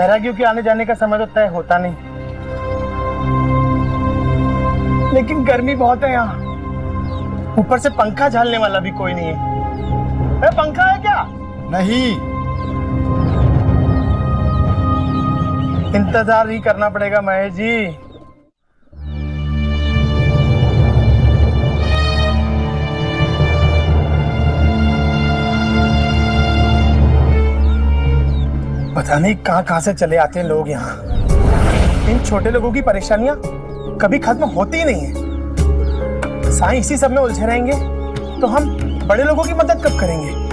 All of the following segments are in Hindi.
बैरागियों के आने जाने का समय तो तय होता नहीं, लेकिन गर्मी बहुत है यहाँ। ऊपर से पंखा झेलने वाला भी कोई नहीं है। अरे पंखा है क्या? नहीं। इंतजार ही करना पड़ेगा महेश जी। पता नहीं कहां से चले आते हैं लोग यहाँ। इन छोटे लोगों की परेशानियां कभी खत्म होती ही नहीं है। साईं इसी सब में उलझे रहेंगे तो हम बड़े लोगों की मदद कब करेंगे?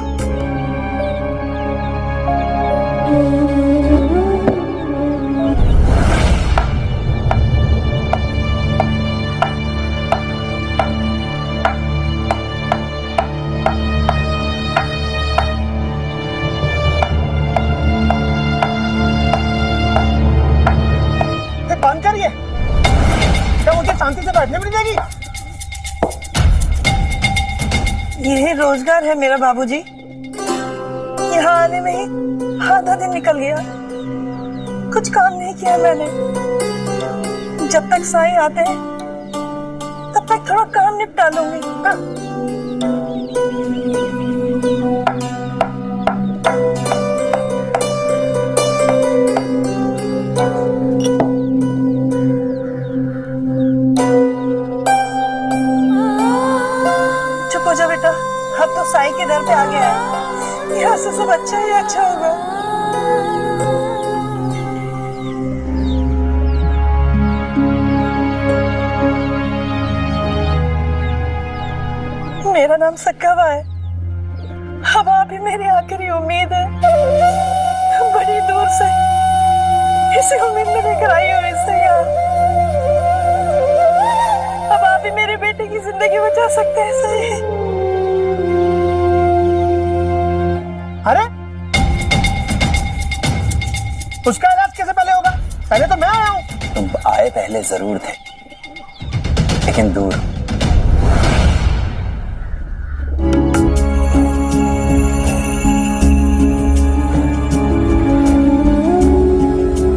बंद करिए, क्या मुझे शांति से बैठने मिल जाएगी? यही रोजगार है मेरा बाबूजी। यहाँ आने में ही आधा दिन निकल गया। कुछ काम नहीं किया मैंने। जब तक साईं आते हैं तब तक थोड़ा काम निपटा लूंगी। चुप हो जा बेटा, अब तो साईं के दर पे आ गया है। यहाँ से सब अच्छा ही अच्छा होगा। मेरा नाम सक्काबा है। अब आप ही मेरी आखिरी उम्मीद है। बड़ी दूर से इसी उम्मीद में लेकर आई हूँ इससे यार। अब आप ही मेरे बेटे की जिंदगी बचा सकते हैं सही। अरे उसका इलाज कैसे पहले होगा? पहले तो मैं आया हूँ। तुम आए पहले जरूर थे, लेकिन दूर।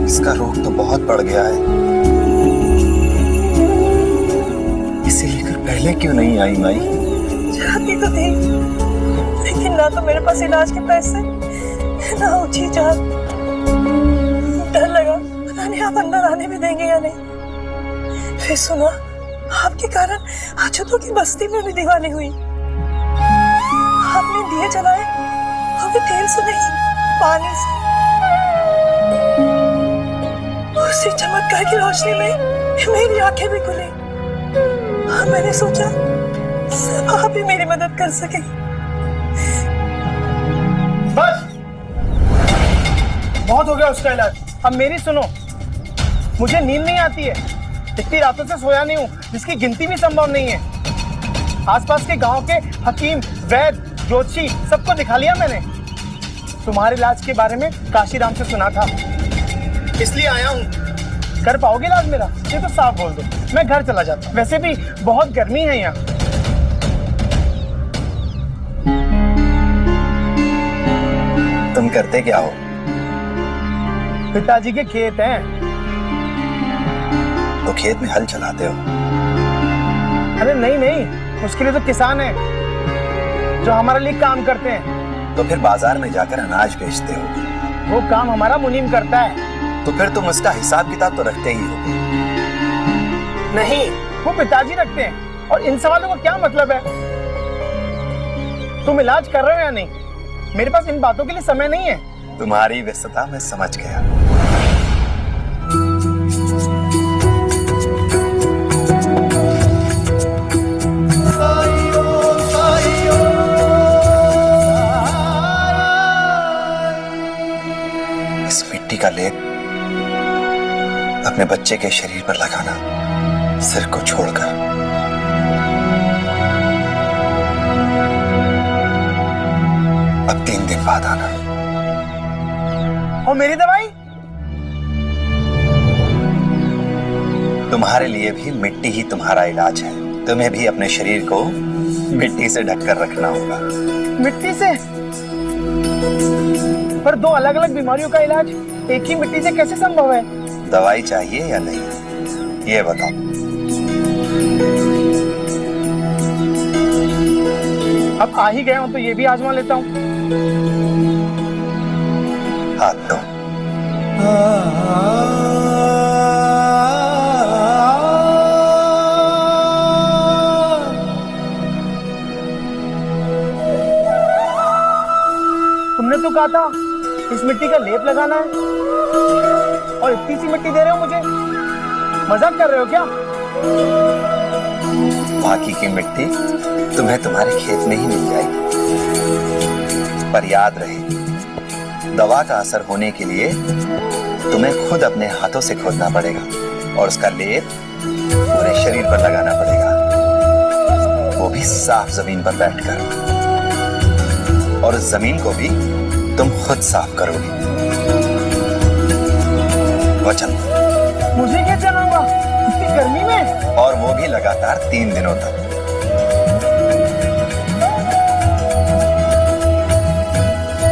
इसका रोग तो बहुत बढ़ गया है। इसे लेकर पहले क्यों नहीं आई माई? चाहती तो थी, लेकिन ना तो मेरे पास इलाज के पैसे, ना ऊंची जान। डर लगा पता नहीं आप अंदर आने भी देंगे या नहीं। फिर सुना आपके कारण अछूतों की बस्ती में भी दीवानी हुई। आपने दिए जलाए, वो भी तेल से नहीं, पानी से। उसी चमत्कार की रोशनी में मेरी आंखें भी खुली। हाँ, मैंने सोचा सब आप ही मेरी मदद कर सके। बस बहुत हो गया उसका इलाज। अब मेरी सुनो, मुझे नींद नहीं आती है। इतनी रातों से सोया नहीं हूँ जिसकी गिनती भी संभव नहीं है। आसपास के गांव के हकीम, वैद्य, ज्योतिषी सबको दिखा लिया मैंने। तुम्हारे इलाज के बारे में काशीराम से सुना था, इसलिए आया हूँ। कर पाओगे इलाज मेरा? ये तो साफ बोल दो, मैं घर चला जाता हूँ। वैसे भी बहुत गर्मी है यहाँ। तुम करते क्या हो? पिताजी के खेत हैं। तो खेत में हल चलाते हो? अरे नहीं नहीं, उसके लिए तो किसान हैं जो हमारे लिए काम करते हैं। तो फिर बाजार में जाकर अनाज बेचते हो? वो काम हमारा मुनीम करता है। तो फिर तुम उसका हिसाब किताब तो रखते ही होगे? नहीं, वो पिताजी रखते हैं। और इन सवालों का क्या मतलब है? तुम इलाज कर रहे हो या नहीं? मेरे पास इन बातों के लिए समय नहीं है। तुम्हारी व्यस्तता मैं समझ गया। इस मिट्टी का लेप अपने बच्चे के शरीर पर लगाना, सिर को छोड़कर। अब 3 दिन बाद आना। और मेरी दवाई? तुम्हारे लिए भी मिट्टी ही तुम्हारा इलाज है। तुम्हें भी अपने शरीर को मिट्टी से ढककर रखना होगा। मिट्टी से? पर 2 अलग अलग बीमारियों का इलाज एक ही मिट्टी से कैसे संभव है? दवाई चाहिए या नहीं ये बताओ। अब आ ही गया हूं तो ये भी आजमा लेता हूं। हाथ दो। तुमने तो कहा था इस मिट्टी का लेप लगाना है और इतनी सी मिट्टी दे रहे हो मुझे। मजाक कर रहे हो क्या? बाकी की मिट्टी तुम्हें तुम्हारे खेत में ही मिल जाएगी, पर याद रहे दवा का असर होने के लिए तुम्हें खुद अपने हाथों से खोदना पड़ेगा और उसका लेप पूरे शरीर पर लगाना पड़ेगा, वो भी साफ जमीन पर बैठकर। और उस जमीन को भी तुम खुद साफ करोगे। वचन। मुझे क्या चलाऊंगा इतनी गर्मी में? और वो भी लगातार 3 दिनों तक।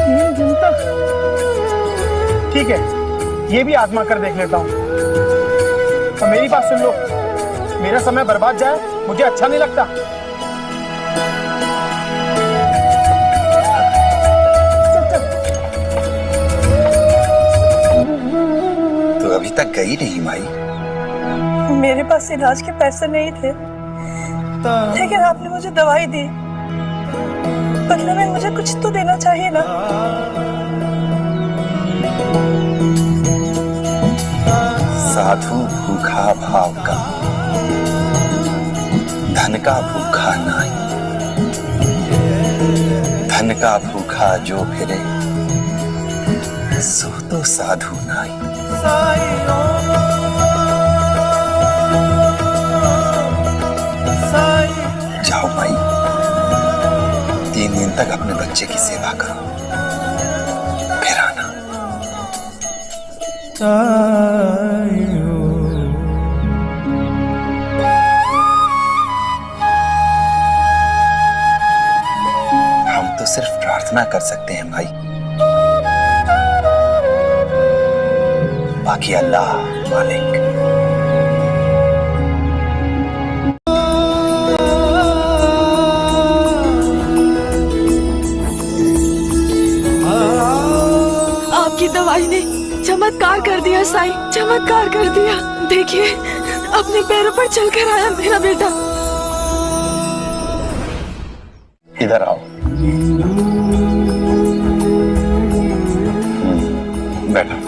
3 दिन तक? ठीक है, ये भी आजमा कर देख लेता हूँ। और मेरी बात सुन लो, मेरा समय बर्बाद जाए मुझे अच्छा नहीं लगता। तो अभी तक गई नहीं माई? मेरे पास इलाज के पैसे नहीं थे, लेकिन आपने मुझे दवाई दी, बदले में मुझे कुछ तो देना चाहिए ना। साधु भूखा भाव का, धन का भूखा नाई। धन का भूखा जो फिरे सो तो साधु नाई। जाओ माई, 3 दिन तक अपने बच्चे की सेवा करो, फिर आना। हम तो सिर्फ प्रार्थना कर सकते हैं भाई, बाकी अल्लाह मालिक। आपकी दवाई ने चमत्कार कर दिया साईं, चमत्कार कर दिया। देखिए अपने पैरों पर चलकर आया मेरा बेटा। इधर आओ। बैठो।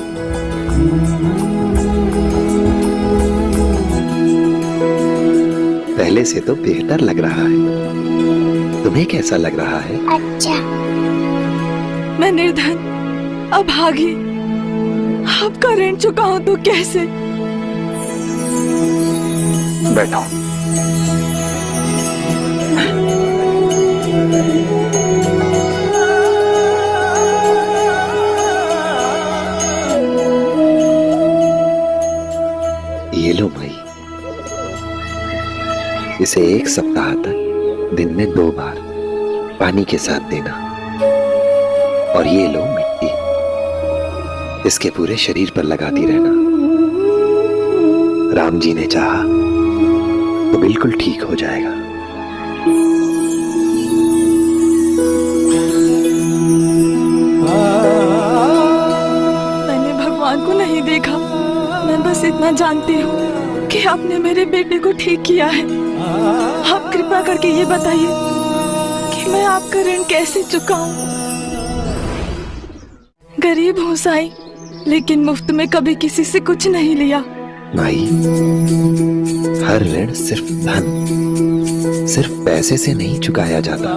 पहले से तो बेहतर लग रहा है, तुम्हें कैसा लग रहा है? अच्छा। मैं निर्धन, अभागी, आपका ऋण चुकाऊं तो कैसे? बैठो। ये लो भाई, इसे 1 सप्ताह तक दिन में 2 बार पानी के साथ देना। और ये लो मिट्टी, इसके पूरे शरीर पर लगाती रहना। राम जी ने चाहा तो बिल्कुल ठीक हो जाएगा। मैंने भगवान को नहीं देखा, मैं बस इतना जानती हूँ कि आपने मेरे बेटे को ठीक किया है। आप कृपा करके ये बताइए कि मैं आपका ऋण कैसे चुकाऊं? गरीब हूँ साईं, लेकिन मुफ्त में कभी किसी से कुछ नहीं लिया। माई, हर ऋण सिर्फ धन, सिर्फ पैसे से नहीं चुकाया जाता।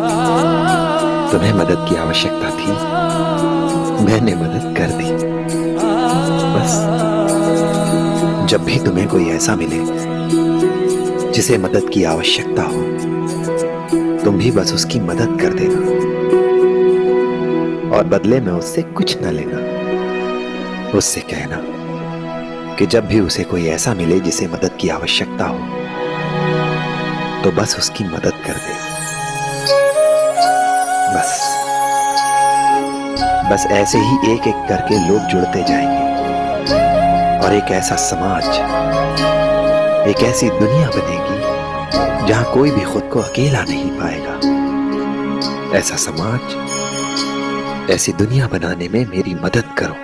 तुम्हें मदद की आवश्यकता थी, मैंने मदद कर दी। बस जब भी तुम्हें कोई ऐसा मिले जिसे मदद की आवश्यकता हो, तुम भी बस उसकी मदद कर देना और बदले में उससे कुछ न लेना। उससे कहना कि जब भी उसे कोई ऐसा मिले जिसे मदद की आवश्यकता हो, तो बस उसकी मदद कर दे। बस ऐसे ही एक एक करके लोग जुड़ते जाएंगे और एक ऐसा समाज, एक ऐसी दुनिया बनेगी जहां कोई भी खुद को अकेला नहीं पाएगा। ऐसा समाज, ऐसी दुनिया बनाने में मेरी मदद करो।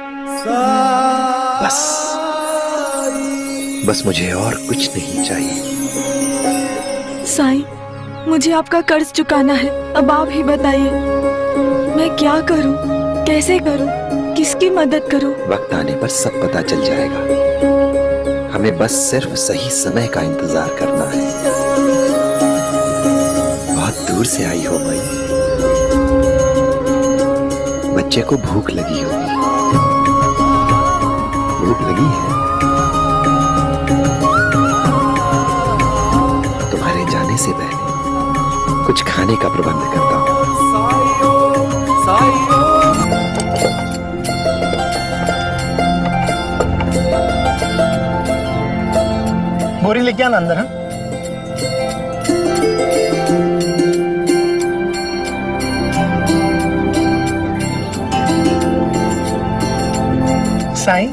बस मुझे और कुछ नहीं चाहिए। साईं, मुझे आपका कर्ज चुकाना है। अब आप ही बताइए, मैं क्या करूं, कैसे करूं, किसकी मदद करूं? वक्त आने पर सब पता चल जाएगा। हमें बस सिर्फ सही समय का इंतजार करना है। बहुत दूर से आई हो माई, बच्चे को भूख लगी होगी। भूख लगी है? तुम्हारे जाने से पहले कुछ खाने का प्रबंध करता हूं। बोरी लेके आना अंदर। हाँ, साईं,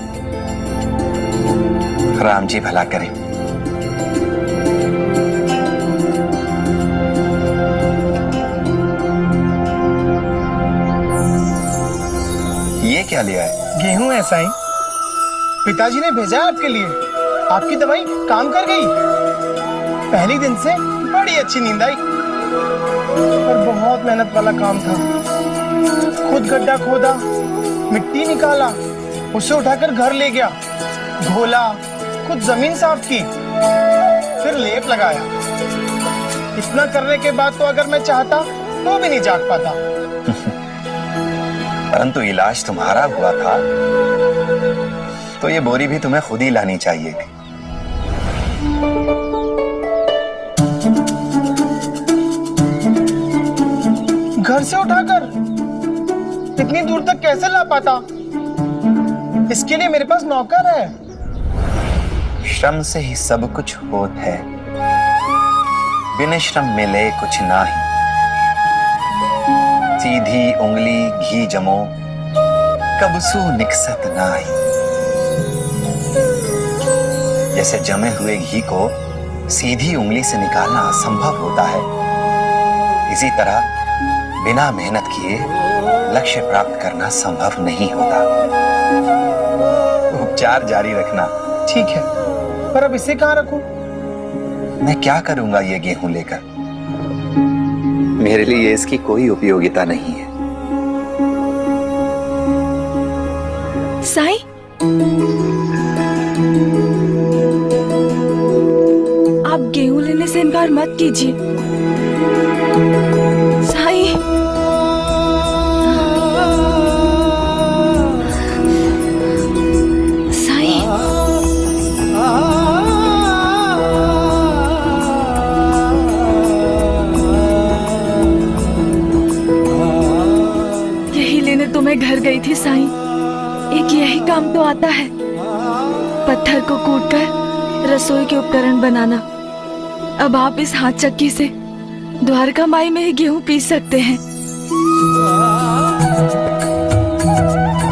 राम जी भला करें। ये क्या लिया है? गेहूं है साईं। पिताजी ने भेजा है आपके लिए। आपकी दवाई काम कर गई। पहले दिन से बड़ी अच्छी नींद आई। पर बहुत मेहनत वाला काम था। खुद गड्ढा खोदा, मिट्टी निकाला, उसे उठाकर घर ले गया, घोला, खुद जमीन साफ की, फिर लेप लगाया। इतना करने के बाद तो अगर मैं चाहता तो भी नहीं जाग पाता। परंतु इलाज तुम्हारा हुआ था तो ये बोरी भी तुम्हें खुद ही लानी चाहिए थी। घर से उठाकर इतनी दूर तक कैसे ला पाता? इसके लिए मेरे पास नौकर है। श्रम से ही सब कुछ होत है, बिन श्रम मिले कुछ नाही। सीधी उंगली घी जमो, कबसू निकसत नाई। जैसे जमे हुए घी को सीधी उंगली से निकालना असंभव होता है, इसी तरह बिना मेहनत किए लक्ष्य प्राप्त करना संभव नहीं होता। उपचार जारी रखना। ठीक है, पर अब इसे कहाँ रखूं? मैं क्या करूंगा ये गेहूं लेकर? मेरे लिए इसकी कोई उपयोगिता नहीं है। साईं, आप गेहूं लेने से इनकार मत कीजिए। साईं, साईं, यही लेने तो मैं घर गई थी साईं। एक यही काम तो आता है, पत्थर को कूटकर रसोई के उपकरण बनाना। अब आप इस हाथ चक्की से द्वारका माई में ही गेहूं पीस सकते हैं।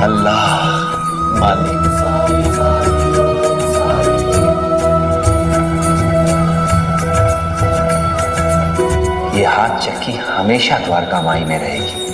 अल्लाह मालिक। ये हाथ चक्की हमेशा द्वारका माई में रहेगी।